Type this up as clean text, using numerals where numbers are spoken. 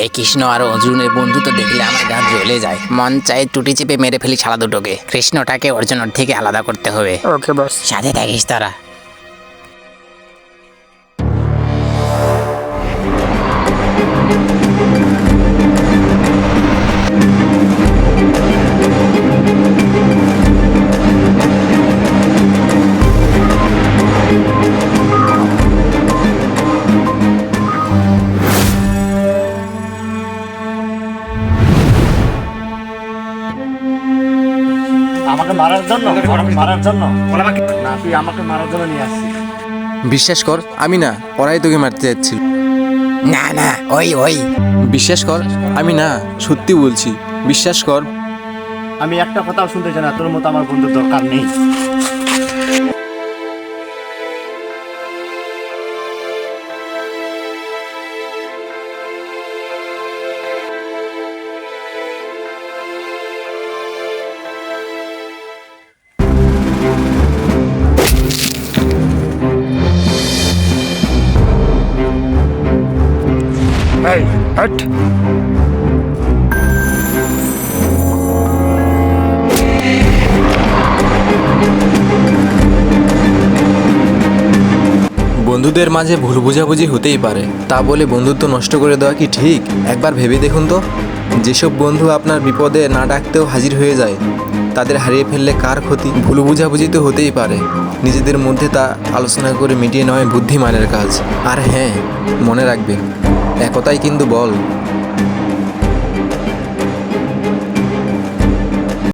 এই কৃষ্ণ আর অর্জুনের বন্ধুত্ব দেখলে আমার গা জ্বলে যায়, মন চায় টুটি চেপে মেরে ফেলি ছাড়া দুটোকে। কৃষ্ণটাকে অর্জুনের থেকে আলাদা করতে হবে। ওকে বস। সাথে থাকিস তারা। আমাকে মারার জন্য না, তুই আমাকে মারার জন্য নিয়ে আসছিস। বিশ্বাস কর আমি না, ওরাই তোকে মারতে যাচ্ছিল। না না, ওই বিশ্বাস কর আমি না, সত্যি বলছি, বিশ্বাস কর। আমি একটা কথাও শুনতে চাই না, তোর মতো আমার বন্ধুর দরকার নেই। এই হট। বন্ধুদের মাঝে ভুল বোঝাবুঝি হতেই পারে, তা বলে বন্ধুত্ব নষ্ট করে দেওয়া কি ঠিক? একবার ভেবে দেখুন তো, যেসব বন্ধু আপনার বিপদে না ডাকতেও হাজির হয়ে যায়, তাদের হারিয়ে ফেললে কার ক্ষতি? ভুল বোঝাবুঝি তো হতেই পারে, নিজেদের মধ্যে তা আলোচনা করে মিটিয়ে নেওয়া বুদ্ধিমানের কাজ। আর হ্যাঁ, মনে রাখবেন, একতাই কিন্তু বল।